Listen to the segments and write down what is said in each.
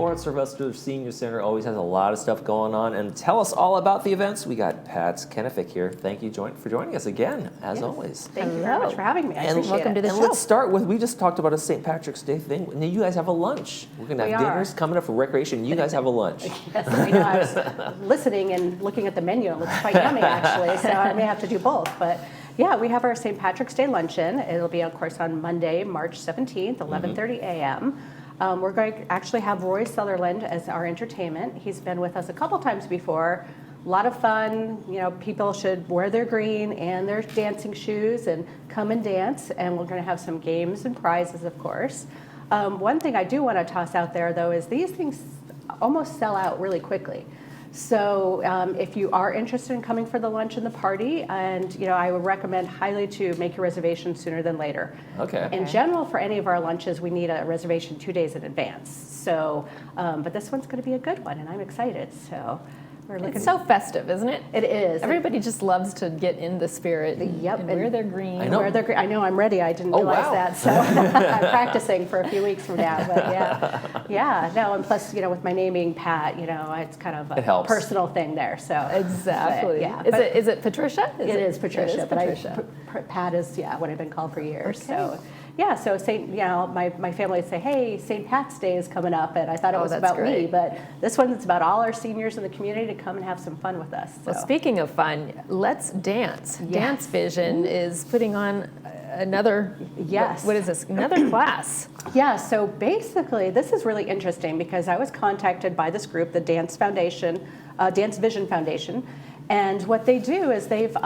Florence Sylvester Senior Center always has a lot of stuff going on. And tell us all about the events. We got Pat Kenefick here. Thank you for joining us again, as always. Thank you very much for having me. I appreciate welcome it. to the show. Let's start with, we just talked about a St. Patrick's Day thing. Now you guys have a lunch. We're going to have dinners coming up for recreation. You guys have a lunch. Yes, I know. I was listening and looking at the menu. It looks quite yummy, actually, so I may have to do both. But yeah, we have our St. Patrick's Day luncheon. It'll be, of course, on Monday, March 17th, 11:30 a.m. We're going to actually have Roy Sutherland as our entertainment. He's been with us a couple times before. A lot of fun. You know, people should wear their green and their dancing shoes and come and dance. And we're going to have some games and prizes, of course. One thing I do want to toss out there, though, is these things almost sell out really quickly. So if you are interested in coming for the lunch and the party, and I would recommend highly to make your reservation sooner than later. Okay. In general, for any of our lunches, we need a reservation 2 days in advance. So, but this one's going to be a good one, and I'm excited. So. It's so festive, isn't it? It is. Everybody just loves to get in the spirit and wear their green. I know. I know, I'm ready. I didn't realize that. So I'm practicing for a few weeks from now. But yeah. No, and plus, with my name being Pat, it's kind of a personal thing there. So exactly. But, is it Patricia? It is Patricia. Patricia. But Pat is what I've been called for years. Okay. So. Yeah, so my family would say, hey, St. Pat's Day is coming up, and I thought it was about me, but this one, it's about all our seniors in the community to come and have some fun with us. So. Well, speaking of fun, let's dance. Yes. Dance Vision is putting on another, what is this, another class. Yeah, so basically, this is really interesting because I was contacted by this group, the Dance Vision Foundation, and what they do is they've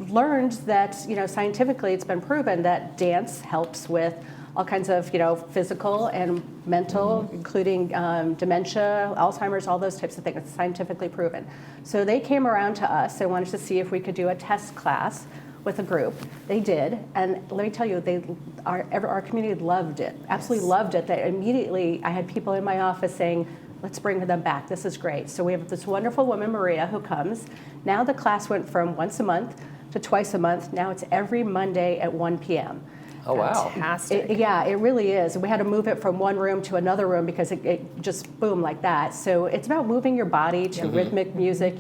learned that scientifically it's been proven that dance helps with all kinds of physical and mental, including dementia, Alzheimer's, all those types of things. It's scientifically proven. So they came around to us and wanted to see if we could do a test class with a group. They did, and let me tell you, our community loved it, absolutely loved it. That immediately I had people in my office saying, let's bring them back, this is great. So we have this wonderful woman, Maria, who comes. Now the class went from once a month to twice a month. Now it's every Monday at 1 p.m. Oh, wow. Fantastic. It really is. We had to move it from one room to another room because it just boomed like that. So it's about moving your body to rhythmic music.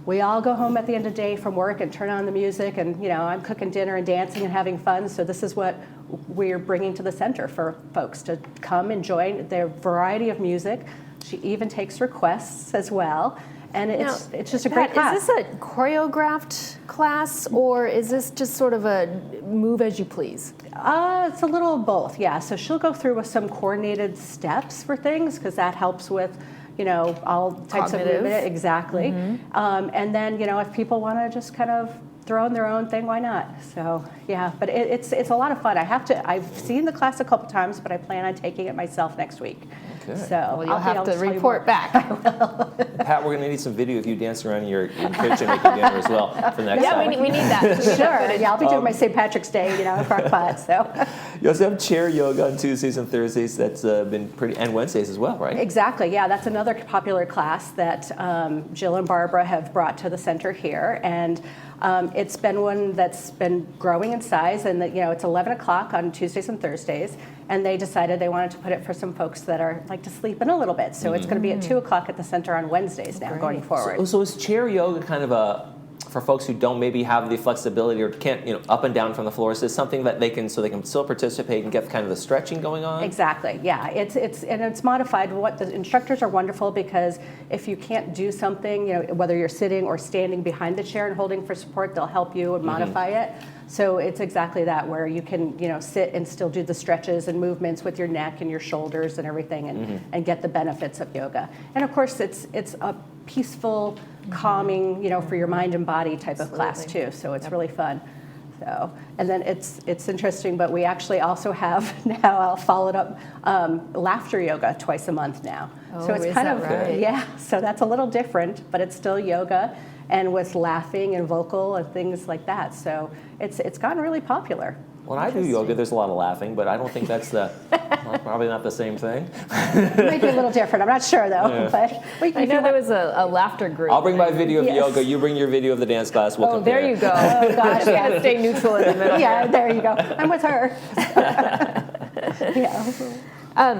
We all go home at the end of the day from work and turn on the music, and I'm cooking dinner and dancing and having fun. So this is what we're bringing to the center for folks to come and join their variety of music. She even takes requests as well. And it's just a great class. Is this a choreographed class, or is this just sort of a move as you please? It's a little of both, yeah. So she'll go through with some coordinated steps for things because that helps with, all types of movement. Exactly. And then, if people want to just kind of throw in their own thing, why not? So, yeah, but it's a lot of fun. I've seen the class a couple times, but I plan on taking it myself next week. Okay. So you'll have to report back. Pat, we're going to need some video of you dancing around in your kitchen making dinner as well for next time. Yeah, we need that. Sure. Yeah, I'll be doing my St. Patrick's Day, crock pot. So. You also have chair yoga on Tuesdays and Thursdays. That's been and Wednesdays as well, right? Exactly. Yeah, that's another popular class that Jill and Barbara have brought to the center here, and it's been one that's been growing in size, and it's 11 o'clock on Tuesdays and Thursdays, and they decided they wanted to put it for some folks that like to sleep in a little bit. So it's going to be at 2 o'clock at the center on Wednesdays now going forward. So is chair yoga kind of for folks who don't maybe have the flexibility or can't, up and down from the floor, is this something that they can still participate and get kind of the stretching going on? Exactly, yeah. It's modified. What the instructors are wonderful because if you can't do something, whether you're sitting or standing behind the chair and holding for support, they'll help you and modify it. So it's exactly that, where you can, sit and still do the stretches and movements with your neck and your shoulders and everything, and get the benefits of yoga. And of course, it's a peaceful, calming, for your mind and body type of class too. So it's really fun. So, and then it's interesting, but we actually also have now, I'll follow it up, laughter yoga twice a month now. Oh, so it's kind of, yeah, so that's a little different, but it's still yoga and with laughing and vocal and things like that. So it's gotten really popular. When I do yoga, there's a lot of laughing, but I don't think that's probably not the same thing. It might be a little different. I'm not sure, though. Yeah. But I know there was a laughter group. I'll bring my video of yoga. You bring your video of the dance class. We'll compare. There you go. Oh, gosh. You got to stay neutral in the middle. Yeah, there you go. I'm with her. Yeah.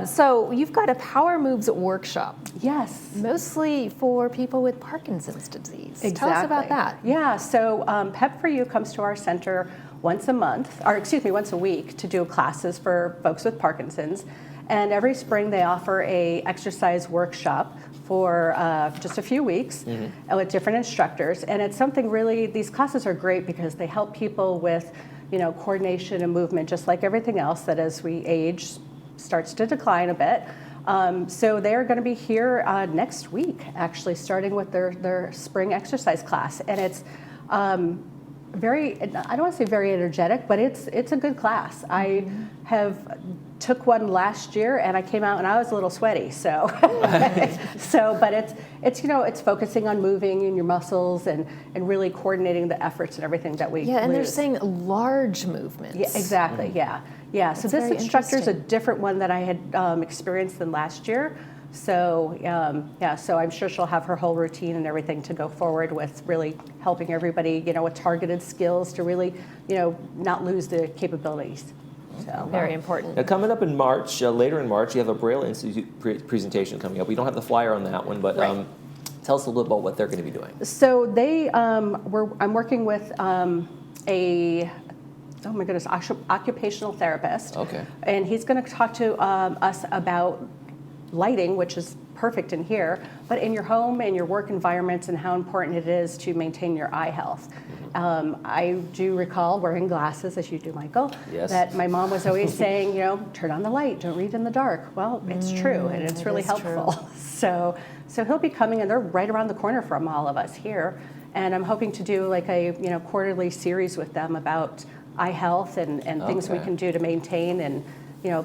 So you've got a Power Moves workshop, Yes. mostly for people with Parkinson's disease. Exactly. Tell us about that. Yeah, so Pep for You comes to our center once a week to do classes for folks with Parkinson's. And every spring they offer a exercise workshop for just a few weeks with different instructors. And it's something really, these classes are great because they help people with, coordination and movement, just like everything else that as we age starts to decline a bit. So they're going to be here next week, actually, starting with their spring exercise class. And it's very, I don't want to say very energetic, but it's a good class. I have took one last year and I came out and I was a little sweaty. So, but it's focusing on moving in your muscles and really coordinating the efforts and everything that we Yeah, and they're lose. saying large movements. Yeah, exactly. Yeah. So That's this very instructor is a interesting. different one that I had experienced than last year. So so I'm sure she'll have her whole routine and everything to go forward with really helping everybody, with targeted skills to really, not lose the capabilities. So Very important. Now, coming up in March, later in March, you have a Braille Institute presentation coming up. We don't have the flyer on that one, but Right. tell us a little about what they're going to be doing. So I'm working with occupational therapist. Okay. And he's going to talk to us about lighting, which is perfect in here, but in your home and your work environments and how important it is to maintain your eye health. I do recall wearing glasses, as you do, Michael, Yes. that my mom was always saying, turn on the light, don't read in the dark. Well, it's true, and it's it really is helpful. So he'll be coming, and they're right around the corner from all of us here. And I'm hoping to do like a quarterly series with them about eye health and things we Okay. can do to maintain, and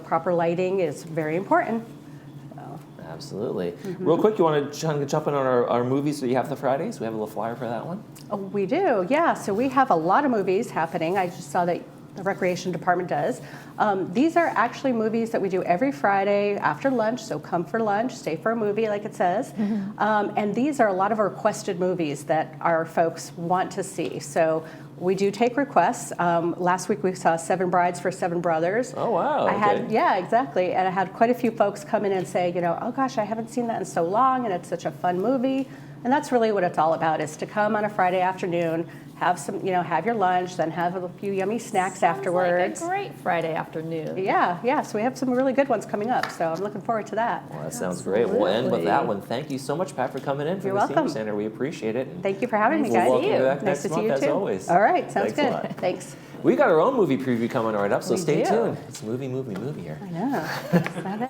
proper lighting is very important. Absolutely. Real quick, you want to jump in on our movies that you have the Fridays? We have a little flyer for that one. Oh, we do, yeah. So we have a lot of movies happening. I just saw that the Recreation Department does. These are actually movies that we do every Friday after lunch, so come for lunch, stay for a movie, like it says. And these are a lot of requested movies that our folks want to see. So we do take requests. Last week we saw Seven Brides for Seven Brothers. Oh, wow. Yeah, exactly. And I had quite a few folks come in and say, oh gosh, I haven't seen that in so long, and it's such a fun movie. And that's really what it's all about, is to come on a Friday afternoon, have some, have your lunch, then have a few yummy snacks afterwards. Like a great Friday afternoon. Yeah. So we have some really good ones coming up. So I'm looking forward to that. Well, that sounds great. We'll end with that Absolutely. one. Thank you so much, Pat, for coming in from You're the Senior welcome. Center. We appreciate it. And Thank you for having me, we'll guys. welcome you back Nice next to see month, you as too. always. All right, sounds Thanks a good. lot. Thanks. We got our own movie preview coming right up, so We stay do. tuned. It's movie here. I know. Is that it?